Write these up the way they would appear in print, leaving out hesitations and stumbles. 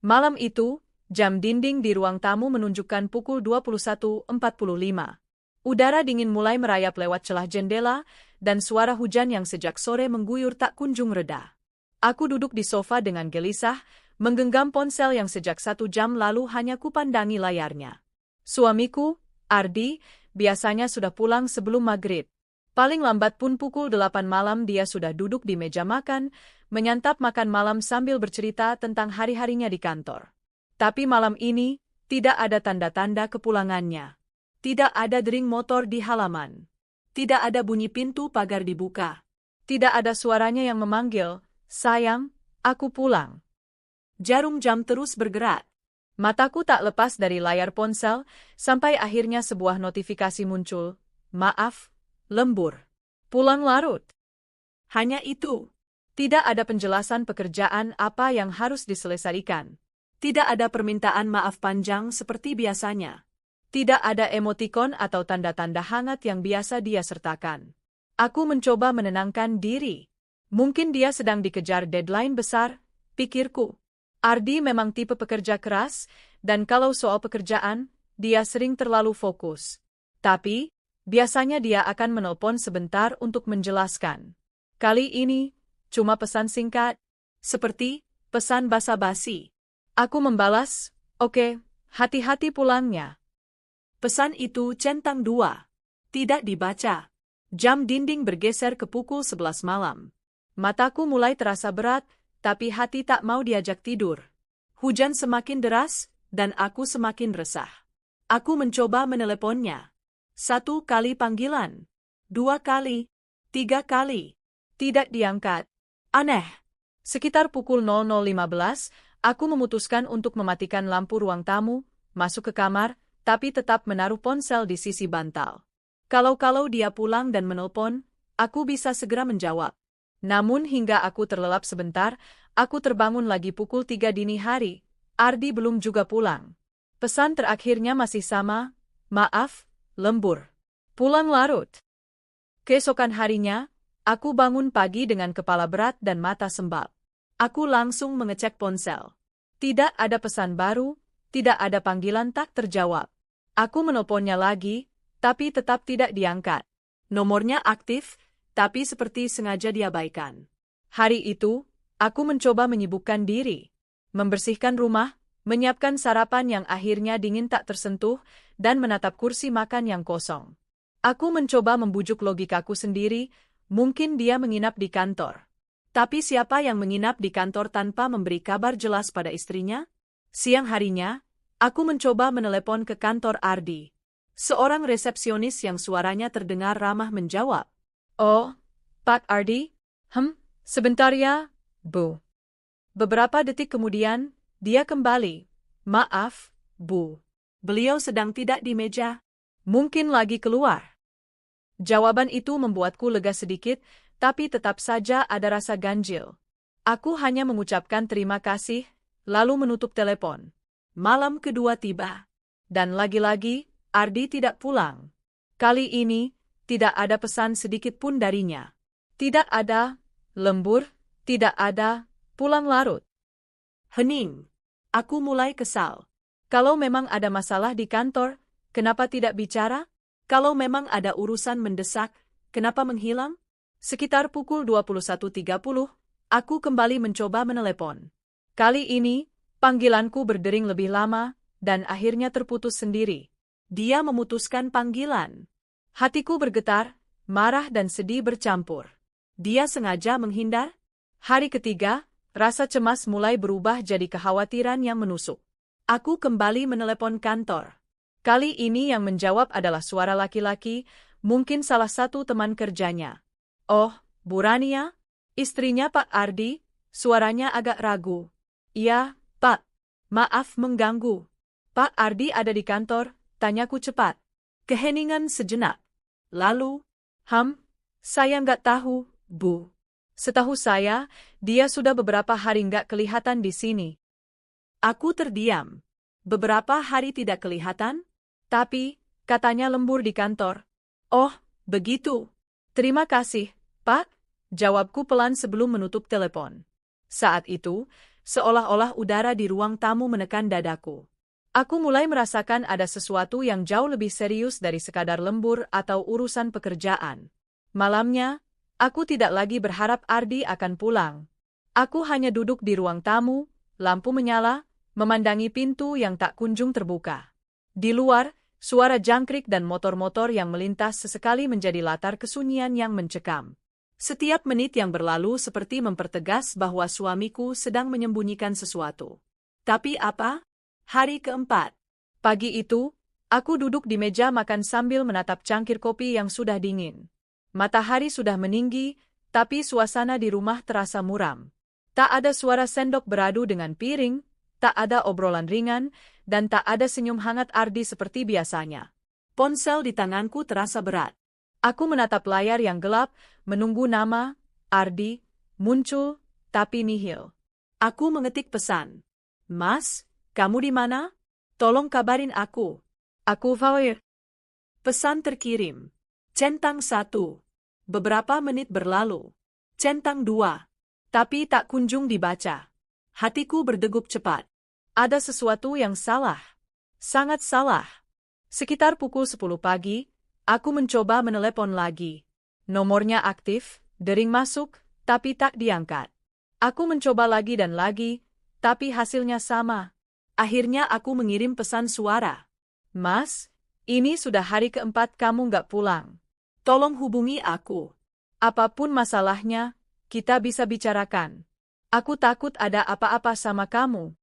Malam itu, jam dinding di ruang tamu menunjukkan pukul 21.45. Udara dingin mulai merayap lewat celah jendela, dan suara hujan yang sejak sore mengguyur tak kunjung reda. Aku duduk di sofa dengan gelisah, menggenggam ponsel yang sejak 1 jam lalu hanya kupandangi layarnya. Suamiku, Ardi, biasanya sudah pulang sebelum maghrib. Paling lambat pun pukul 8 malam dia sudah duduk di meja makan, menyantap makan malam sambil bercerita tentang hari-harinya di kantor. Tapi malam ini, tidak ada tanda-tanda kepulangannya. Tidak ada dering motor di halaman. Tidak ada bunyi pintu pagar dibuka. Tidak ada suaranya yang memanggil, "Sayang, aku pulang." Jarum jam terus bergerak. Mataku tak lepas dari layar ponsel, sampai akhirnya sebuah notifikasi muncul. "Maaf, lembur. Pulang larut." Hanya itu. Tidak ada penjelasan pekerjaan apa yang harus diselesaikan. Tidak ada permintaan maaf panjang seperti biasanya. Tidak ada emotikon atau tanda-tanda hangat yang biasa dia sertakan. Aku mencoba menenangkan diri. Mungkin dia sedang dikejar deadline besar, pikirku. Ardi memang tipe pekerja keras, dan kalau soal pekerjaan, dia sering terlalu fokus. Tapi, biasanya dia akan menelpon sebentar untuk menjelaskan. Kali ini, cuma pesan singkat, seperti pesan basa-basi. Aku membalas, "Oke, hati-hati pulangnya." Pesan itu centang 2. Tidak dibaca. Jam dinding bergeser ke pukul 11 malam. Mataku mulai terasa berat, tapi hati tak mau diajak tidur. Hujan semakin deras, dan aku semakin resah. Aku mencoba meneleponnya. 1 kali panggilan. 2 kali. 3 kali. Tidak diangkat. Aneh. Sekitar pukul 00.15, aku memutuskan untuk mematikan lampu ruang tamu, masuk ke kamar, tapi tetap menaruh ponsel di sisi bantal. Kalau dia pulang dan menelpon, aku bisa segera menjawab. Namun hingga aku terlelap sebentar, aku terbangun lagi pukul 3 dini hari. Ardi belum juga pulang. Pesan terakhirnya masih sama, "Maaf, lembur. Pulang larut." Keesokan harinya, aku bangun pagi dengan kepala berat dan mata sembab. Aku langsung mengecek ponsel. Tidak ada pesan baru, tidak ada panggilan tak terjawab. Aku menelponnya lagi, tapi tetap tidak diangkat. Nomornya aktif, tapi seperti sengaja diabaikan. Hari itu, aku mencoba menyibukkan diri. Membersihkan rumah, menyiapkan sarapan yang akhirnya dingin tak tersentuh, dan menatap kursi makan yang kosong. Aku mencoba membujuk logikaku sendiri, mungkin dia menginap di kantor. Tapi siapa yang menginap di kantor tanpa memberi kabar jelas pada istrinya? Siang harinya, aku mencoba menelepon ke kantor Ardi. Seorang resepsionis yang suaranya terdengar ramah menjawab. "Oh, Pak Ardi? Sebentar ya, Bu." Beberapa detik kemudian, dia kembali. "Maaf, Bu. Beliau sedang tidak di meja. Mungkin lagi keluar." Jawaban itu membuatku lega sedikit, tapi tetap saja ada rasa ganjil. Aku hanya mengucapkan terima kasih, lalu menutup telepon. Malam kedua tiba. Dan lagi-lagi, Ardi tidak pulang. Kali ini, tidak ada pesan sedikit pun darinya. Tidak ada lembur, tidak ada pulang larut. Hening. Aku mulai kesal. Kalau memang ada masalah di kantor, kenapa tidak bicara? Kalau memang ada urusan mendesak, kenapa menghilang? Sekitar pukul 21.30, aku kembali mencoba menelepon. Kali ini, panggilanku berdering lebih lama, dan akhirnya terputus sendiri. Dia memutuskan panggilan. Hatiku bergetar, marah dan sedih bercampur. Dia sengaja menghindar? Hari ketiga, rasa cemas mulai berubah jadi kekhawatiran yang menusuk. Aku kembali menelepon kantor. Kali ini yang menjawab adalah suara laki-laki, mungkin salah satu teman kerjanya. "Oh, Bu Rania? Istrinya Pak Ardi?" Suaranya agak ragu. "Iya, Pak. Maaf mengganggu." "Pak Ardi ada di kantor?" tanyaku cepat. Keheningan sejenak. Lalu, saya nggak tahu, Bu. Setahu saya, dia sudah beberapa hari nggak kelihatan di sini." Aku terdiam. Beberapa hari tidak kelihatan? Tapi, katanya lembur di kantor. "Oh, begitu. Terima kasih, Pak," jawabku pelan sebelum menutup telepon. Saat itu, seolah-olah udara di ruang tamu menekan dadaku. Aku mulai merasakan ada sesuatu yang jauh lebih serius dari sekadar lembur atau urusan pekerjaan. Malamnya, aku tidak lagi berharap Ardi akan pulang. Aku hanya duduk di ruang tamu, lampu menyala, memandangi pintu yang tak kunjung terbuka. Di luar, suara jangkrik dan motor-motor yang melintas sesekali menjadi latar kesunyian yang mencekam. Setiap menit yang berlalu seperti mempertegas bahwa suamiku sedang menyembunyikan sesuatu. Tapi apa? Hari keempat. Pagi itu, aku duduk di meja makan sambil menatap cangkir kopi yang sudah dingin. Matahari sudah meninggi, tapi suasana di rumah terasa muram. Tak ada suara sendok beradu dengan piring, tak ada obrolan ringan, dan tak ada senyum hangat Ardi seperti biasanya. Ponsel di tanganku terasa berat. Aku menatap layar yang gelap, menunggu nama, Ardi, muncul, tapi nihil. Aku mengetik pesan. Mas, kamu di mana? Tolong kabarin aku. Aku Fawir. Pesan terkirim. Centang 1. Beberapa menit berlalu. Centang 2. Tapi tak kunjung dibaca. Hatiku berdegup cepat. Ada sesuatu yang salah. Sangat salah. Sekitar pukul 10 pagi, aku mencoba menelepon lagi. Nomornya aktif, dering masuk, tapi tak diangkat. Aku mencoba lagi dan lagi, tapi hasilnya sama. Akhirnya aku mengirim pesan suara. Mas, ini sudah hari keempat kamu nggak pulang. Tolong hubungi aku. Apapun masalahnya, kita bisa bicarakan. Aku takut ada apa-apa sama kamu.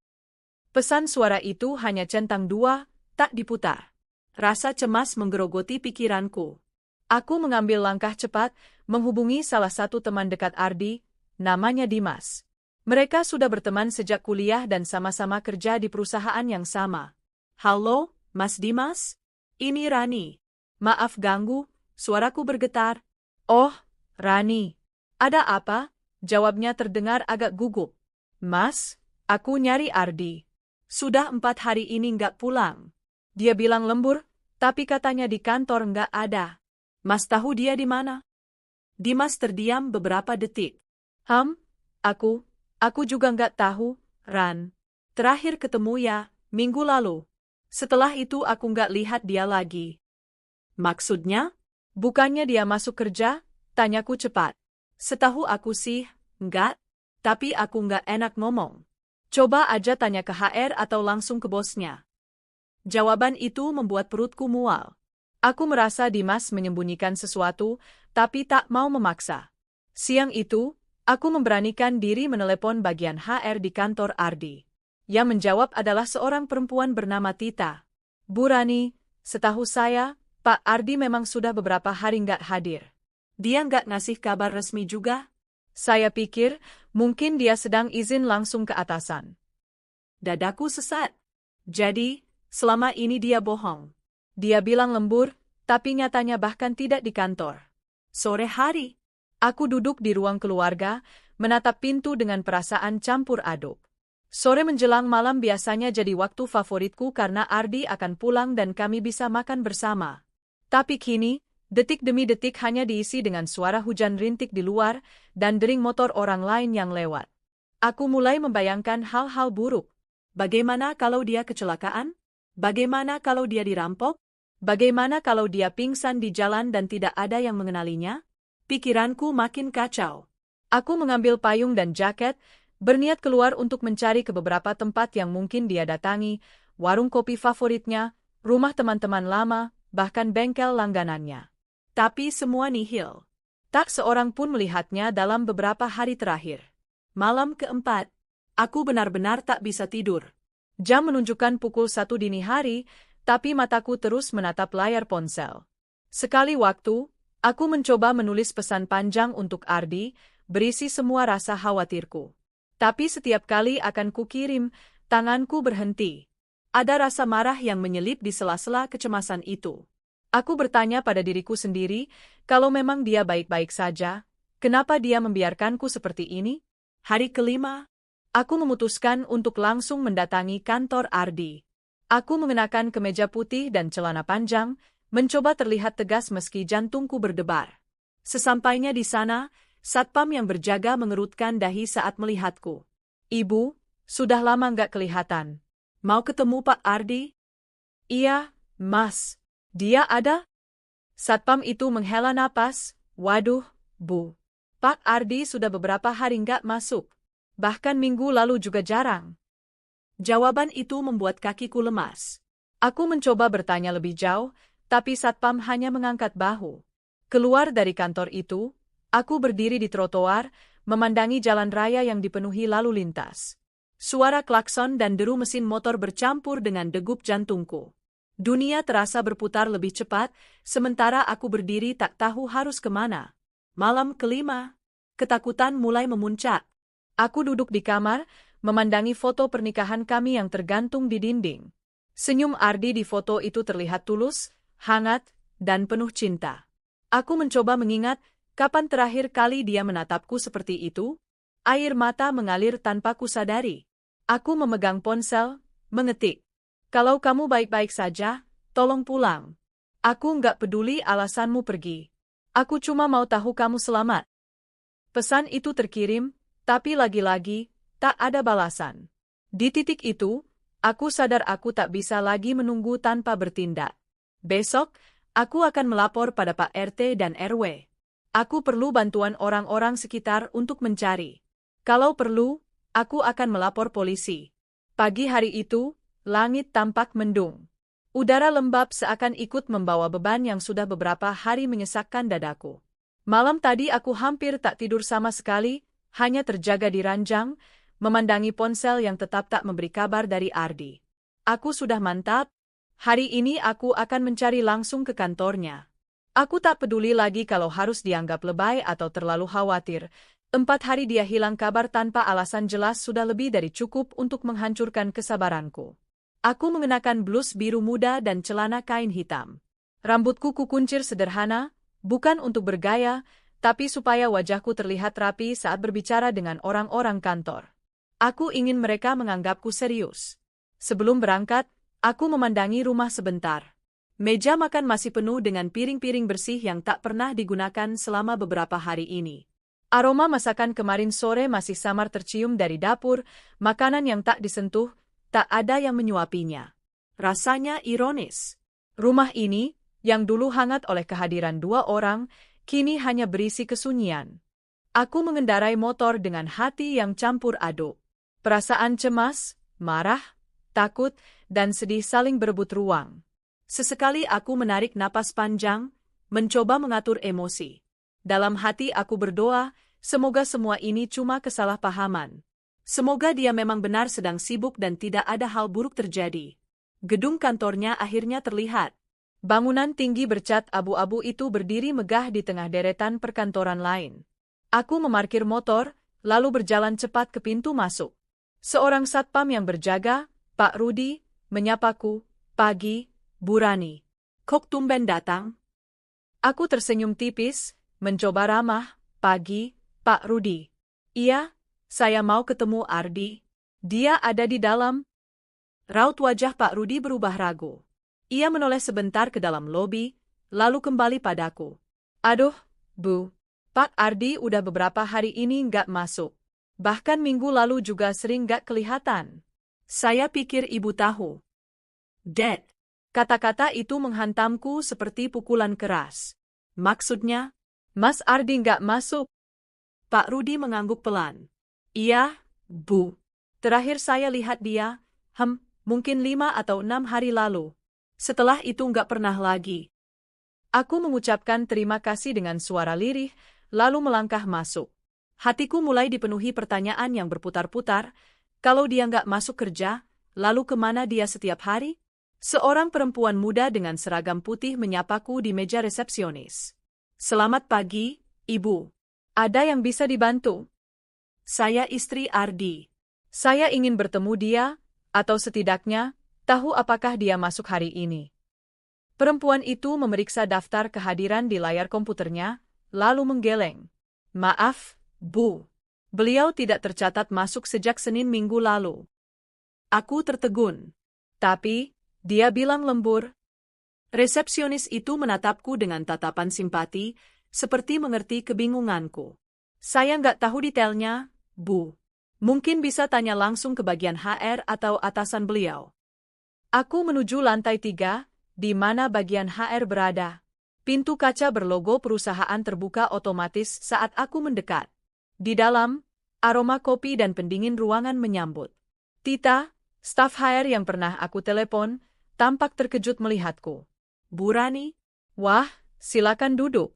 Pesan suara itu hanya centang 2, tak diputar. Rasa cemas menggerogoti pikiranku. Aku mengambil langkah cepat, menghubungi salah satu teman dekat Ardi, namanya Dimas. Mereka sudah berteman sejak kuliah dan sama-sama kerja di perusahaan yang sama. Halo, Mas Dimas? Ini Rani. Maaf ganggu, suaraku bergetar. Oh, Rani. Ada apa? Jawabnya terdengar agak gugup. Mas, aku nyari Ardi. Sudah 4 hari ini nggak pulang. Dia bilang lembur, tapi katanya di kantor nggak ada. Mas tahu dia di mana? Dimas terdiam beberapa detik. Aku juga nggak tahu, Ran. Terakhir ketemu ya, minggu lalu. Setelah itu aku nggak lihat dia lagi. Maksudnya? Bukannya dia masuk kerja? Tanyaku cepat. Setahu aku sih, nggak. Tapi aku nggak enak ngomong. Coba aja tanya ke HR atau langsung ke bosnya. Jawaban itu membuat perutku mual. Aku merasa Dimas menyembunyikan sesuatu, tapi tak mau memaksa. Siang itu, aku memberanikan diri menelepon bagian HR di kantor Ardi. Yang menjawab adalah seorang perempuan bernama Tita. Bu Rani, setahu saya, Pak Ardi memang sudah beberapa hari nggak hadir. Dia nggak ngasih kabar resmi juga? Saya pikir, mungkin dia sedang izin langsung ke atasan. Dadaku sesat. Jadi, selama ini dia bohong. Dia bilang lembur, tapi nyatanya bahkan tidak di kantor. Sore hari, aku duduk di ruang keluarga, menatap pintu dengan perasaan campur aduk. Sore menjelang malam biasanya jadi waktu favoritku karena Ardi akan pulang dan kami bisa makan bersama. Tapi kini, detik demi detik hanya diisi dengan suara hujan rintik di luar dan dering motor orang lain yang lewat. Aku mulai membayangkan hal-hal buruk. Bagaimana kalau dia kecelakaan? Bagaimana kalau dia dirampok? Bagaimana kalau dia pingsan di jalan dan tidak ada yang mengenalinya? Pikiranku makin kacau. Aku mengambil payung dan jaket, berniat keluar untuk mencari ke beberapa tempat yang mungkin dia datangi, warung kopi favoritnya, rumah teman-teman lama, bahkan bengkel langganannya. Tapi semua nihil. Tak seorang pun melihatnya dalam beberapa hari terakhir. Malam keempat, aku benar-benar tak bisa tidur. Jam menunjukkan pukul 1 dini hari, tapi mataku terus menatap layar ponsel. Sekali waktu, aku mencoba menulis pesan panjang untuk Ardi, berisi semua rasa khawatirku. Tapi setiap kali akan kukirim, tanganku berhenti. Ada rasa marah yang menyelip di sela-sela kecemasan itu. Aku bertanya pada diriku sendiri, kalau memang dia baik-baik saja, kenapa dia membiarkanku seperti ini? Hari kelima, aku memutuskan untuk langsung mendatangi kantor Ardi. Aku mengenakan kemeja putih dan celana panjang, mencoba terlihat tegas meski jantungku berdebar. Sesampainya di sana, satpam yang berjaga mengerutkan dahi saat melihatku. Ibu, Sudah lama nggak kelihatan. Mau ketemu Pak Ardi? Iya, Mas. Dia ada? Satpam itu menghela napas. Waduh, Bu. Pak Ardi sudah beberapa hari nggak masuk. Bahkan minggu lalu juga jarang. Jawaban itu membuat kakiku lemas. Aku mencoba bertanya lebih jauh, tapi Satpam hanya mengangkat bahu. Keluar dari kantor itu, aku berdiri di trotoar, memandangi jalan raya yang dipenuhi lalu lintas. Suara klakson dan deru mesin motor bercampur dengan degup jantungku. Dunia terasa berputar lebih cepat, sementara aku berdiri tak tahu harus kemana. Malam kelima, ketakutan mulai memuncak. Aku duduk di kamar, memandangi foto pernikahan kami yang tergantung di dinding. Senyum Ardi di foto itu terlihat tulus, hangat, dan penuh cinta. Aku mencoba mengingat kapan terakhir kali dia menatapku seperti itu. Air mata mengalir tanpa kusadari. Aku memegang ponsel, mengetik. Kalau kamu baik-baik saja, tolong pulang. Aku nggak peduli alasanmu pergi. Aku cuma mau tahu kamu selamat. Pesan itu terkirim, tapi lagi-lagi, tak ada balasan. Di titik itu, aku sadar aku tak bisa lagi menunggu tanpa bertindak. Besok, aku akan melapor pada Pak RT dan RW. Aku perlu bantuan orang-orang sekitar untuk mencari. Kalau perlu, aku akan melapor polisi. Pagi hari itu, langit tampak mendung. Udara lembab seakan ikut membawa beban yang sudah beberapa hari menyesakkan dadaku. Malam tadi aku hampir tak tidur sama sekali, hanya terjaga di ranjang, memandangi ponsel yang tetap tak memberi kabar dari Ardi. Aku sudah mantap, hari ini aku akan mencari langsung ke kantornya. Aku tak peduli lagi kalau harus dianggap lebay atau terlalu khawatir. 4 hari dia hilang kabar tanpa alasan jelas sudah lebih dari cukup untuk menghancurkan kesabaranku. Aku mengenakan blus biru muda dan celana kain hitam. Rambutku kukuncir sederhana, bukan untuk bergaya, tapi supaya wajahku terlihat rapi saat berbicara dengan orang-orang kantor. Aku ingin mereka menganggapku serius. Sebelum berangkat, aku memandangi rumah sebentar. Meja makan masih penuh dengan piring-piring bersih yang tak pernah digunakan selama beberapa hari ini. Aroma masakan kemarin sore masih samar tercium dari dapur, makanan yang tak disentuh, tak ada yang menyuapinya. Rasanya ironis. Rumah ini, yang dulu hangat oleh kehadiran 2 orang, kini hanya berisi kesunyian. Aku mengendarai motor dengan hati yang campur aduk. Perasaan cemas, marah, takut, dan sedih saling berebut ruang. Sesekali aku menarik napas panjang, mencoba mengatur emosi. Dalam hati aku berdoa, semoga semua ini cuma kesalahpahaman. Semoga dia memang benar sedang sibuk dan tidak ada hal buruk terjadi. Gedung kantornya akhirnya terlihat. Bangunan tinggi bercat abu-abu itu berdiri megah di tengah deretan perkantoran lain. Aku memarkir motor, lalu berjalan cepat ke pintu masuk. Seorang satpam yang berjaga, Pak Rudi, menyapaku, "Pagi, Bu Rani. Kok tumben datang?" Aku tersenyum tipis, mencoba ramah, "Pagi, Pak Rudi." "Iya, saya mau ketemu Ardi. Dia ada di dalam." Raut wajah Pak Rudi berubah ragu. Ia menoleh sebentar ke dalam lobi, lalu kembali padaku. "Aduh, Bu, Pak Ardi udah beberapa hari ini nggak masuk. Bahkan minggu lalu juga sering nggak kelihatan. Saya pikir Ibu tahu." "Dead." Kata-kata itu menghantamku seperti pukulan keras. "Maksudnya, Mas Ardi nggak masuk?" Pak Rudi mengangguk pelan. "Iya, Bu. Terakhir saya lihat dia, mungkin 5 atau 6 hari lalu. Setelah itu nggak pernah lagi." Aku mengucapkan terima kasih dengan suara lirih, lalu melangkah masuk. Hatiku mulai dipenuhi pertanyaan yang berputar-putar. Kalau dia nggak masuk kerja, lalu kemana dia setiap hari? Seorang perempuan muda dengan seragam putih menyapaku di meja resepsionis. "Selamat pagi, Ibu. Ada yang bisa dibantu?" "Saya istri Ardi. Saya ingin bertemu dia, atau setidaknya, tahu apakah dia masuk hari ini." Perempuan itu memeriksa daftar kehadiran di layar komputernya, lalu menggeleng. "Maaf, Bu. Beliau tidak tercatat masuk sejak Senin minggu lalu." Aku tertegun. "Tapi," dia bilang lembur. Resepsionis itu menatapku dengan tatapan simpati, seperti mengerti kebingunganku. "Saya nggak tahu detailnya, Bu. Mungkin bisa tanya langsung ke bagian HR atau atasan beliau. Aku menuju lantai 3, di mana bagian HR berada. Pintu kaca berlogo perusahaan terbuka otomatis saat aku mendekat. Di dalam, aroma kopi dan pendingin ruangan menyambut. Tita, staf HR yang pernah aku telepon, tampak terkejut melihatku. Bu Rani? Wah, silakan duduk.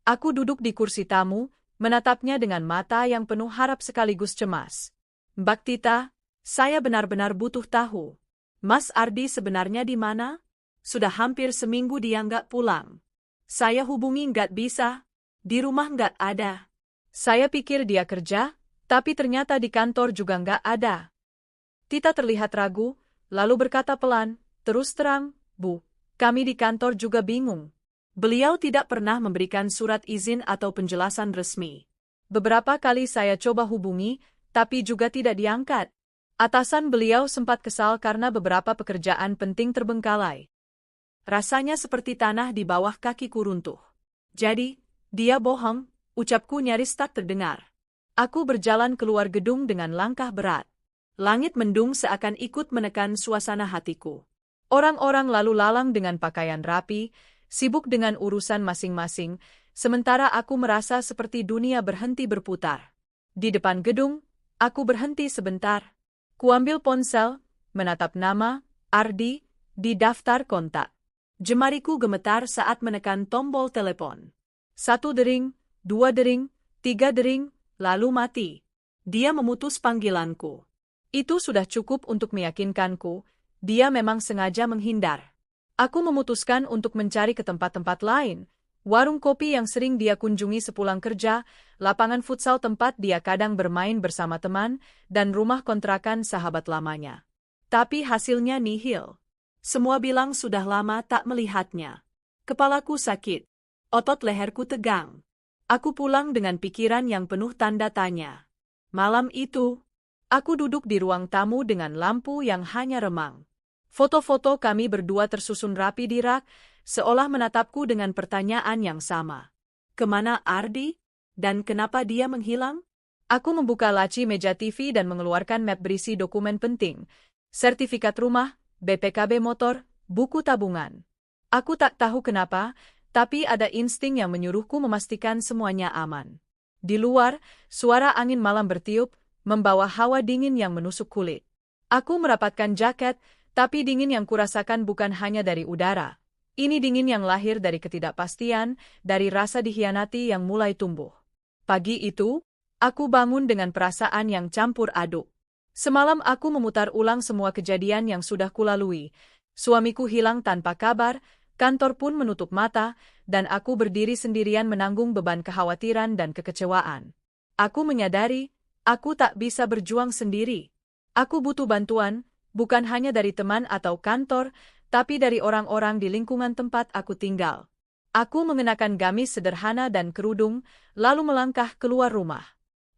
Aku duduk di kursi tamu, menatapnya dengan mata yang penuh harap sekaligus cemas. Mbak Tita, saya benar-benar butuh tahu. Mas Ardi sebenarnya di mana? Sudah hampir seminggu dia nggak pulang. Saya hubungi nggak bisa. Di rumah nggak ada. Saya pikir dia kerja, tapi ternyata di kantor juga nggak ada. Tita terlihat ragu, lalu berkata pelan, terus terang, Bu, kami di kantor juga bingung. Beliau tidak pernah memberikan surat izin atau penjelasan resmi. Beberapa kali saya coba hubungi, tapi juga tidak diangkat. Atasan beliau sempat kesal karena beberapa pekerjaan penting terbengkalai. Rasanya seperti tanah di bawah kakiku runtuh. Jadi, dia bohong, ucapku nyaris tak terdengar. Aku berjalan keluar gedung dengan langkah berat. Langit mendung seakan ikut menekan suasana hatiku. Orang-orang lalu lalang dengan pakaian rapi, sibuk dengan urusan masing-masing, sementara aku merasa seperti dunia berhenti berputar. Di depan gedung, aku berhenti sebentar. Kuambil ponsel, menatap nama, Ardi, di daftar kontak. Jemariku gemetar saat menekan tombol telepon. 1 dering, 2 dering, 3 dering, lalu mati. Dia memutus panggilanku. Itu sudah cukup untuk meyakinkanku, dia memang sengaja menghindar. Aku memutuskan untuk mencari ke tempat-tempat lain, warung kopi yang sering dia kunjungi sepulang kerja, lapangan futsal tempat dia kadang bermain bersama teman, dan rumah kontrakan sahabat lamanya. Tapi hasilnya nihil. Semua bilang sudah lama tak melihatnya. Kepalaku sakit. Otot leherku tegang. Aku pulang dengan pikiran yang penuh tanda tanya. Malam itu, aku duduk di ruang tamu dengan lampu yang hanya remang. Foto-foto kami berdua tersusun rapi di rak, seolah menatapku dengan pertanyaan yang sama. Kemana Ardi? Dan kenapa dia menghilang? Aku membuka laci meja TV dan mengeluarkan map berisi dokumen penting, sertifikat rumah, BPKB motor, buku tabungan. Aku tak tahu kenapa, tapi ada insting yang menyuruhku memastikan semuanya aman. Di luar, suara angin malam bertiup, membawa hawa dingin yang menusuk kulit. Aku merapatkan jaket, tapi dingin yang kurasakan bukan hanya dari udara. Ini dingin yang lahir dari ketidakpastian, dari rasa dikhianati yang mulai tumbuh. Pagi itu, aku bangun dengan perasaan yang campur aduk. Semalam aku memutar ulang semua kejadian yang sudah kulalui. Suamiku hilang tanpa kabar, kantor pun menutup mata, dan aku berdiri sendirian menanggung beban kekhawatiran dan kekecewaan. Aku menyadari, aku tak bisa berjuang sendiri. Aku butuh bantuan, bukan hanya dari teman atau kantor, tapi dari orang-orang di lingkungan tempat aku tinggal. Aku mengenakan gamis sederhana dan kerudung, lalu melangkah keluar rumah.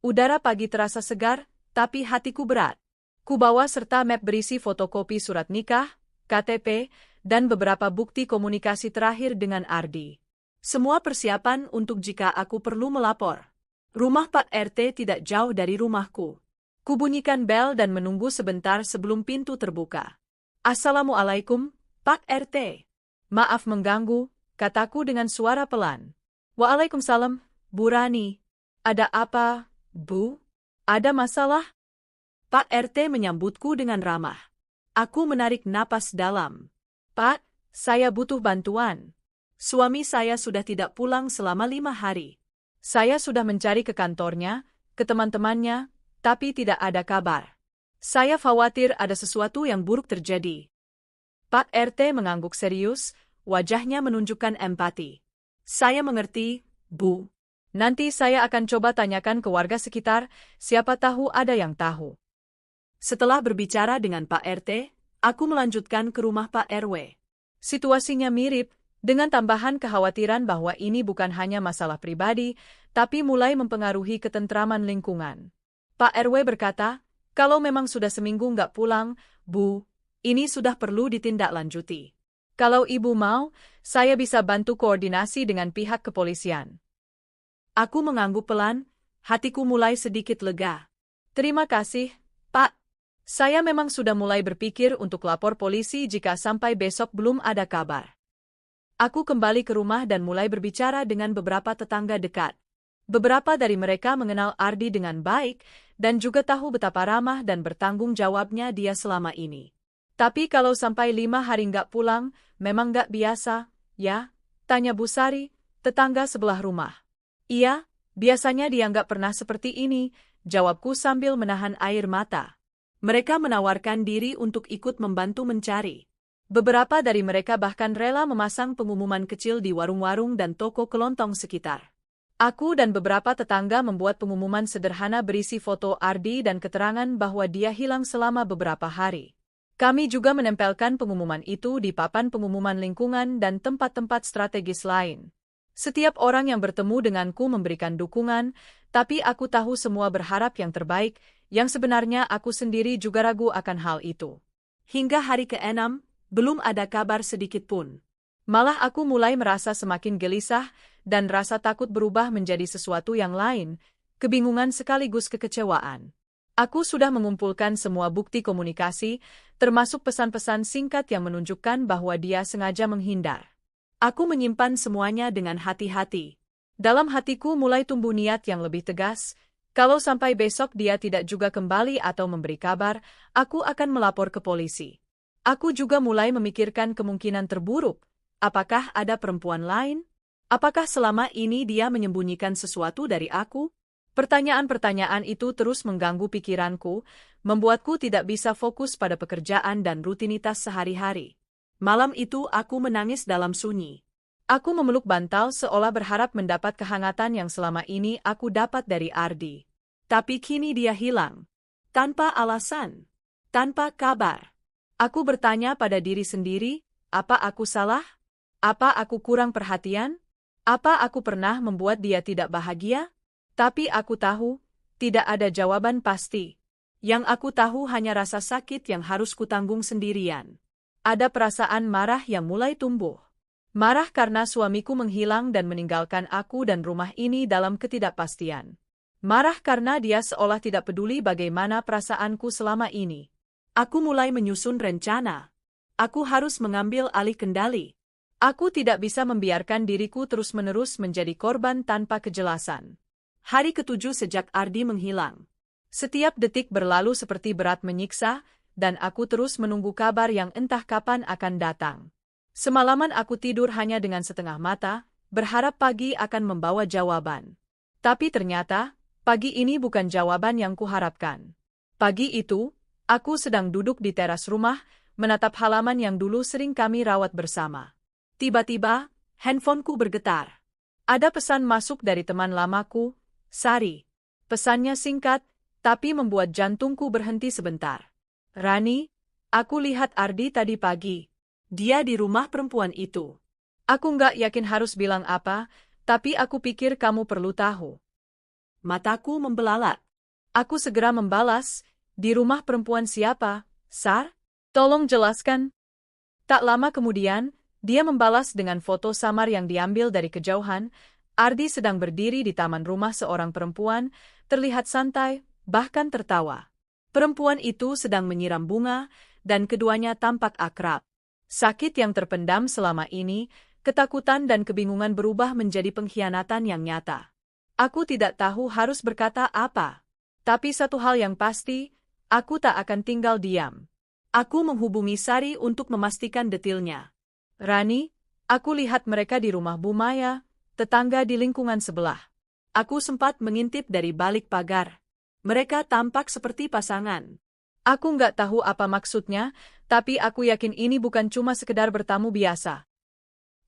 Udara pagi terasa segar, tapi hatiku berat. Kubawa serta map berisi fotokopi surat nikah, KTP, dan beberapa bukti komunikasi terakhir dengan Ardi. Semua persiapan untuk jika aku perlu melapor. Rumah Pak RT tidak jauh dari rumahku. Kubunyikan bel dan menunggu sebentar sebelum pintu terbuka. Assalamualaikum, Pak RT. Maaf mengganggu, kataku dengan suara pelan. Waalaikumsalam, Bu Rani. Ada apa, Bu? Ada masalah? Pak RT menyambutku dengan ramah. Aku menarik napas dalam. Pak, saya butuh bantuan. Suami saya sudah tidak pulang selama 5 hari. Saya sudah mencari ke kantornya, ke teman-temannya, tapi tidak ada kabar. Saya khawatir ada sesuatu yang buruk terjadi. Pak RT mengangguk serius, wajahnya menunjukkan empati. Saya mengerti, Bu. Nanti saya akan coba tanyakan ke warga sekitar, siapa tahu ada yang tahu. Setelah berbicara dengan Pak RT, aku melanjutkan ke rumah Pak RW. Situasinya mirip, dengan tambahan kekhawatiran bahwa ini bukan hanya masalah pribadi, tapi mulai mempengaruhi ketentraman lingkungan. Pak RW berkata, kalau memang sudah seminggu nggak pulang, Bu, ini sudah perlu ditindaklanjuti. Kalau Ibu mau, saya bisa bantu koordinasi dengan pihak kepolisian. Aku mengangguk pelan, hatiku mulai sedikit lega. Terima kasih, Pak. Saya memang sudah mulai berpikir untuk lapor polisi jika sampai besok belum ada kabar. Aku kembali ke rumah dan mulai berbicara dengan beberapa tetangga dekat. Beberapa dari mereka mengenal Ardi dengan baik dan juga tahu betapa ramah dan bertanggung jawabnya dia selama ini. Tapi kalau sampai 5 hari nggak pulang, memang nggak biasa, ya? Tanya Bu Sari, tetangga sebelah rumah. Iya, biasanya dia nggak pernah seperti ini, jawabku sambil menahan air mata. Mereka menawarkan diri untuk ikut membantu mencari. Beberapa dari mereka bahkan rela memasang pengumuman kecil di warung-warung dan toko kelontong sekitar. Aku dan beberapa tetangga membuat pengumuman sederhana berisi foto Ardi dan keterangan bahwa dia hilang selama beberapa hari. Kami juga menempelkan pengumuman itu di papan pengumuman lingkungan dan tempat-tempat strategis lain. Setiap orang yang bertemu denganku memberikan dukungan, tapi aku tahu semua berharap yang terbaik, yang sebenarnya aku sendiri juga ragu akan hal itu. Hingga hari ke-6, belum ada kabar sedikit pun. Malah aku mulai merasa semakin gelisah dan rasa takut berubah menjadi sesuatu yang lain, kebingungan sekaligus kekecewaan. Aku sudah mengumpulkan semua bukti komunikasi, termasuk pesan-pesan singkat yang menunjukkan bahwa dia sengaja menghindar. Aku menyimpan semuanya dengan hati-hati. Dalam hatiku mulai tumbuh niat yang lebih tegas, kalau sampai besok dia tidak juga kembali atau memberi kabar, aku akan melapor ke polisi. Aku juga mulai memikirkan kemungkinan terburuk. Apakah ada perempuan lain? Apakah selama ini dia menyembunyikan sesuatu dari aku? Pertanyaan-pertanyaan itu terus mengganggu pikiranku, membuatku tidak bisa fokus pada pekerjaan dan rutinitas sehari-hari. Malam itu aku menangis dalam sunyi. Aku memeluk bantal seolah berharap mendapat kehangatan yang selama ini aku dapat dari Ardi. Tapi kini dia hilang. Tanpa alasan. Tanpa kabar. Aku bertanya pada diri sendiri, apa aku salah? Apa aku kurang perhatian? Apa aku pernah membuat dia tidak bahagia? Tapi aku tahu, tidak ada jawaban pasti. Yang aku tahu hanya rasa sakit yang harus kutanggung sendirian. Ada perasaan marah yang mulai tumbuh. Marah karena suamiku menghilang dan meninggalkan aku dan rumah ini dalam ketidakpastian. Marah karena dia seolah tidak peduli bagaimana perasaanku selama ini. Aku mulai menyusun rencana. Aku harus mengambil alih kendali. Aku tidak bisa membiarkan diriku terus-menerus menjadi korban tanpa kejelasan. Hari ke-7 sejak Ardi menghilang. Setiap detik berlalu seperti berat menyiksa, dan aku terus menunggu kabar yang entah kapan akan datang. Semalaman aku tidur hanya dengan setengah mata, berharap pagi akan membawa jawaban. Tapi ternyata, pagi ini bukan jawaban yang kuharapkan. Pagi itu, aku sedang duduk di teras rumah, menatap halaman yang dulu sering kami rawat bersama. Tiba-tiba, handphoneku bergetar. Ada pesan masuk dari teman lamaku, Sari. Pesannya singkat, tapi membuat jantungku berhenti sebentar. Rani, aku lihat Ardi tadi pagi. Dia di rumah perempuan itu. Aku nggak yakin harus bilang apa, tapi aku pikir kamu perlu tahu. Mataku membelalak. Aku segera membalas, di rumah perempuan siapa, Sar? Tolong jelaskan. Tak lama kemudian, dia membalas dengan foto samar yang diambil dari kejauhan. Ardi sedang berdiri di taman rumah seorang perempuan, terlihat santai, bahkan tertawa. Perempuan itu sedang menyiram bunga, dan keduanya tampak akrab. Sakit yang terpendam selama ini, ketakutan dan kebingungan berubah menjadi pengkhianatan yang nyata. Aku tidak tahu harus berkata apa. Tapi satu hal yang pasti, aku tak akan tinggal diam. Aku menghubungi Sari untuk memastikan detailnya. Rani, aku lihat mereka di rumah Bu Maya, tetangga di lingkungan sebelah. Aku sempat mengintip dari balik pagar. Mereka tampak seperti pasangan. Aku nggak tahu apa maksudnya, tapi aku yakin ini bukan cuma sekedar bertamu biasa.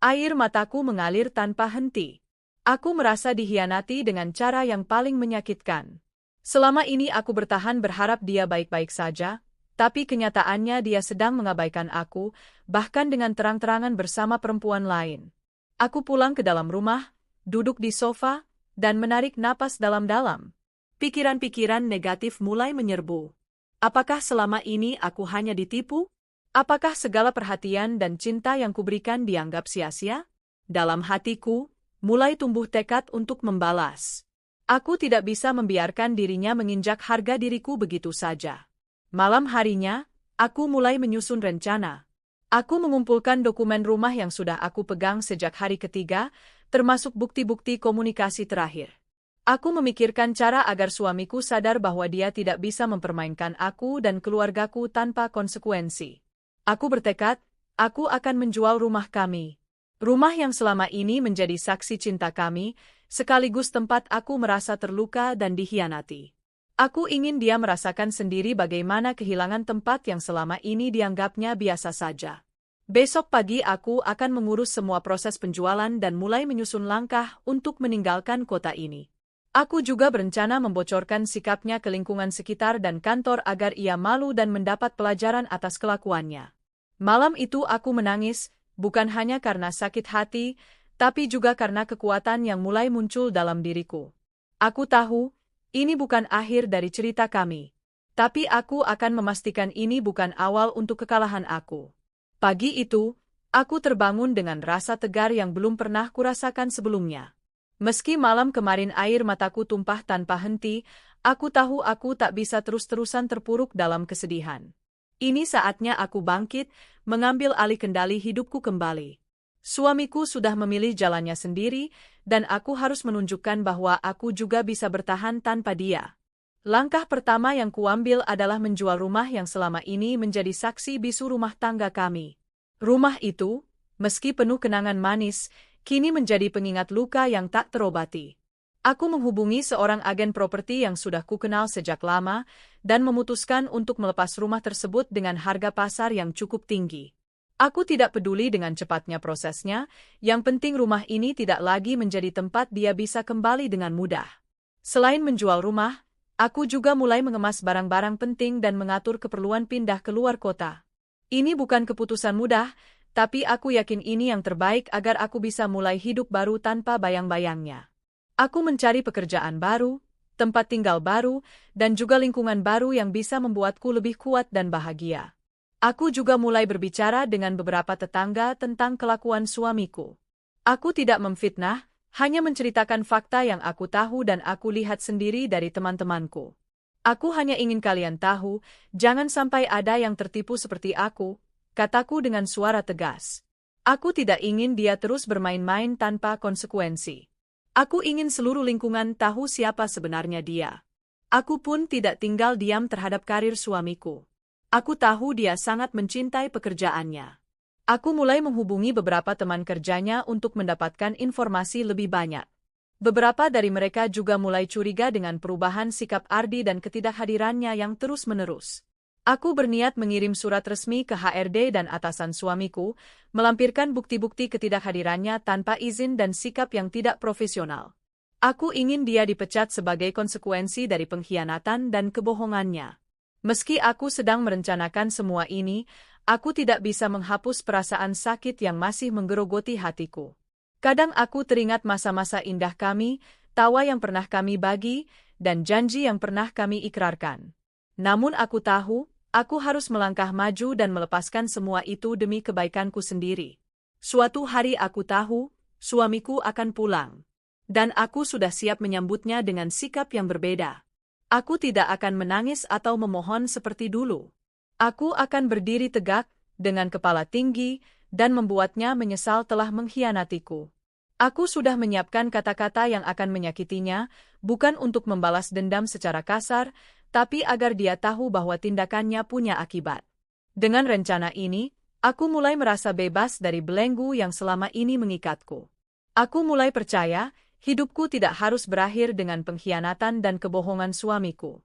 Air mataku mengalir tanpa henti. Aku merasa dikhianati dengan cara yang paling menyakitkan. Selama ini aku bertahan berharap dia baik-baik saja, tapi kenyataannya dia sedang mengabaikan aku, bahkan dengan terang-terangan bersama perempuan lain. Aku pulang ke dalam rumah, duduk di sofa, dan menarik napas dalam-dalam. Pikiran-pikiran negatif mulai menyerbu. Apakah selama ini aku hanya ditipu? Apakah segala perhatian dan cinta yang kuberikan dianggap sia-sia? Dalam hatiku, mulai tumbuh tekad untuk membalas. Aku tidak bisa membiarkan dirinya menginjak harga diriku begitu saja. Malam harinya, aku mulai menyusun rencana. Aku mengumpulkan dokumen rumah yang sudah aku pegang sejak hari ketiga, termasuk bukti-bukti komunikasi terakhir. Aku memikirkan cara agar suamiku sadar bahwa dia tidak bisa mempermainkan aku dan keluargaku tanpa konsekuensi. Aku bertekad, aku akan menjual rumah kami. Rumah yang selama ini menjadi saksi cinta kami, sekaligus tempat aku merasa terluka dan dikhianati. Aku ingin dia merasakan sendiri bagaimana kehilangan tempat yang selama ini dianggapnya biasa saja. Besok pagi aku akan mengurus semua proses penjualan dan mulai menyusun langkah untuk meninggalkan kota ini. Aku juga berencana membocorkan sikapnya ke lingkungan sekitar dan kantor agar ia malu dan mendapat pelajaran atas kelakuannya. Malam itu aku menangis, bukan hanya karena sakit hati, tapi juga karena kekuatan yang mulai muncul dalam diriku. Aku tahu, ini bukan akhir dari cerita kami. Tapi aku akan memastikan ini bukan awal untuk kekalahan aku. Pagi itu, aku terbangun dengan rasa tegar yang belum pernah kurasakan sebelumnya. Meski malam kemarin air mataku tumpah tanpa henti, aku tahu aku tak bisa terus-terusan terpuruk dalam kesedihan. Ini saatnya aku bangkit, mengambil alih kendali hidupku kembali. Suamiku sudah memilih jalannya sendiri, dan aku harus menunjukkan bahwa aku juga bisa bertahan tanpa dia. Langkah pertama yang kuambil adalah menjual rumah yang selama ini menjadi saksi bisu rumah tangga kami. Rumah itu, meski penuh kenangan manis, kini menjadi pengingat luka yang tak terobati. Aku menghubungi seorang agen properti yang sudah kukenal sejak lama, dan memutuskan untuk melepas rumah tersebut dengan harga pasar yang cukup tinggi. Aku tidak peduli dengan cepatnya prosesnya, yang penting rumah ini tidak lagi menjadi tempat dia bisa kembali dengan mudah. Selain menjual rumah, aku juga mulai mengemas barang-barang penting dan mengatur keperluan pindah ke luar kota. Ini bukan keputusan mudah, tapi aku yakin ini yang terbaik agar aku bisa mulai hidup baru tanpa bayang-bayangnya. Aku mencari pekerjaan baru, tempat tinggal baru, dan juga lingkungan baru yang bisa membuatku lebih kuat dan bahagia. Aku juga mulai berbicara dengan beberapa tetangga tentang kelakuan suamiku. Aku tidak memfitnah, hanya menceritakan fakta yang aku tahu dan aku lihat sendiri dari teman-temanku. Aku hanya ingin kalian tahu, jangan sampai ada yang tertipu seperti aku, kataku dengan suara tegas. Aku tidak ingin dia terus bermain-main tanpa konsekuensi. Aku ingin seluruh lingkungan tahu siapa sebenarnya dia. Aku pun tidak tinggal diam terhadap karir suamiku. Aku tahu dia sangat mencintai pekerjaannya. Aku mulai menghubungi beberapa teman kerjanya untuk mendapatkan informasi lebih banyak. Beberapa dari mereka juga mulai curiga dengan perubahan sikap Ardi dan ketidakhadirannya yang terus-menerus. Aku berniat mengirim surat resmi ke HRD dan atasan suamiku, melampirkan bukti-bukti ketidakhadirannya tanpa izin dan sikap yang tidak profesional. Aku ingin dia dipecat sebagai konsekuensi dari pengkhianatan dan kebohongannya. Meski aku sedang merencanakan semua ini, aku tidak bisa menghapus perasaan sakit yang masih menggerogoti hatiku. Kadang aku teringat masa-masa indah kami, tawa yang pernah kami bagi, dan janji yang pernah kami ikrarkan. Namun aku tahu, aku harus melangkah maju dan melepaskan semua itu demi kebaikanku sendiri. Suatu hari aku tahu, suamiku akan pulang. Dan aku sudah siap menyambutnya dengan sikap yang berbeda. Aku tidak akan menangis atau memohon seperti dulu. Aku akan berdiri tegak, dengan kepala tinggi, dan membuatnya menyesal telah mengkhianatiku. Aku sudah menyiapkan kata-kata yang akan menyakitinya, bukan untuk membalas dendam secara kasar, tapi agar dia tahu bahwa tindakannya punya akibat. Dengan rencana ini, aku mulai merasa bebas dari belenggu yang selama ini mengikatku. Aku mulai percaya, hidupku tidak harus berakhir dengan pengkhianatan dan kebohongan suamiku.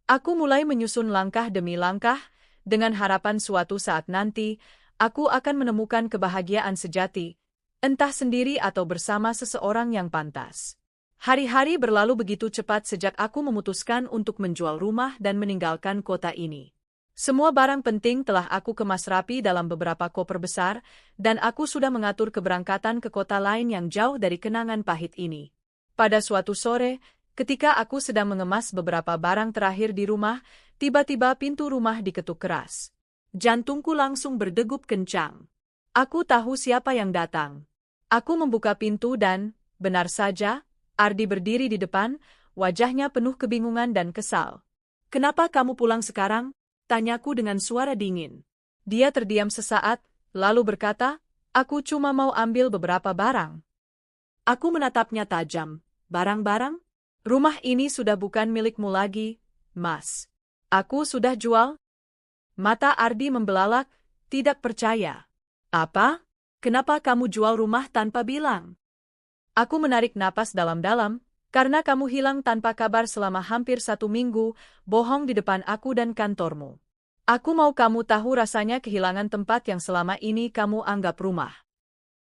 Aku mulai menyusun langkah demi langkah, dengan harapan suatu saat nanti, aku akan menemukan kebahagiaan sejati, entah sendiri atau bersama seseorang yang pantas. Hari-hari berlalu begitu cepat sejak aku memutuskan untuk menjual rumah dan meninggalkan kota ini. Semua barang penting telah aku kemas rapi dalam beberapa koper besar, dan aku sudah mengatur keberangkatan ke kota lain yang jauh dari kenangan pahit ini. Pada suatu sore, ketika aku sedang mengemas beberapa barang terakhir di rumah, tiba-tiba pintu rumah diketuk keras. Jantungku langsung berdegup kencang. Aku tahu siapa yang datang. Aku membuka pintu dan, benar saja, Ardi berdiri di depan, wajahnya penuh kebingungan dan kesal. "Kenapa kamu pulang sekarang?" tanyaku dengan suara dingin. Dia terdiam sesaat, lalu berkata, "Aku cuma mau ambil beberapa barang." Aku menatapnya tajam. "Barang-barang? Rumah ini sudah bukan milikmu lagi, Mas. Aku sudah jual." Mata Ardi membelalak, tidak percaya. "Apa? Kenapa kamu jual rumah tanpa bilang?" Aku menarik napas dalam-dalam, "Karena kamu hilang tanpa kabar selama hampir 1 minggu, bohong di depan aku dan kantormu. Aku mau kamu tahu rasanya kehilangan tempat yang selama ini kamu anggap rumah."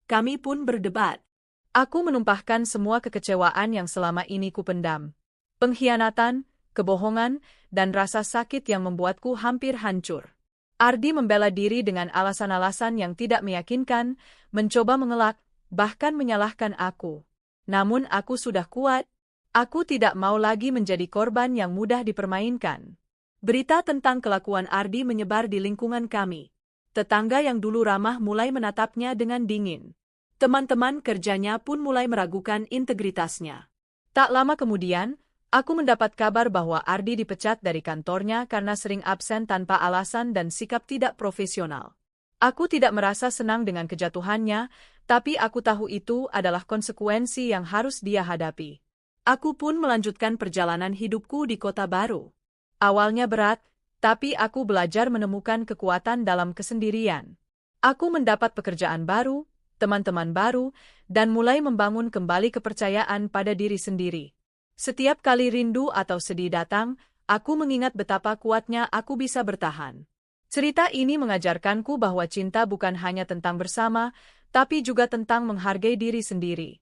Kami pun berdebat. Aku menumpahkan semua kekecewaan yang selama ini kupendam. Pengkhianatan, kebohongan, dan rasa sakit yang membuatku hampir hancur. Ardi membela diri dengan alasan-alasan yang tidak meyakinkan, mencoba mengelak, bahkan menyalahkan aku. Namun aku sudah kuat. Aku tidak mau lagi menjadi korban yang mudah dipermainkan. Berita tentang kelakuan Ardi menyebar di lingkungan kami. Tetangga yang dulu ramah mulai menatapnya dengan dingin. Teman-teman kerjanya pun mulai meragukan integritasnya. Tak lama kemudian, aku mendapat kabar bahwa Ardi dipecat dari kantornya karena sering absen tanpa alasan dan sikap tidak profesional. Aku tidak merasa senang dengan kejatuhannya, tapi aku tahu itu adalah konsekuensi yang harus dia hadapi. Aku pun melanjutkan perjalanan hidupku di kota baru. Awalnya berat, tapi aku belajar menemukan kekuatan dalam kesendirian. Aku mendapat pekerjaan baru, teman-teman baru, dan mulai membangun kembali kepercayaan pada diri sendiri. Setiap kali rindu atau sedih datang, aku mengingat betapa kuatnya aku bisa bertahan. Cerita ini mengajarkanku bahwa cinta bukan hanya tentang bersama, tapi juga tentang menghargai diri sendiri.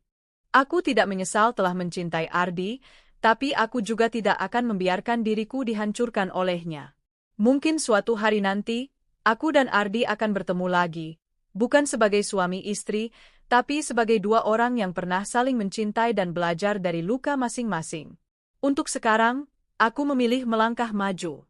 Aku tidak menyesal telah mencintai Ardi, tapi aku juga tidak akan membiarkan diriku dihancurkan olehnya. Mungkin suatu hari nanti, aku dan Ardi akan bertemu lagi. Bukan sebagai suami istri, tapi sebagai dua orang yang pernah saling mencintai dan belajar dari luka masing-masing. Untuk sekarang, aku memilih melangkah maju.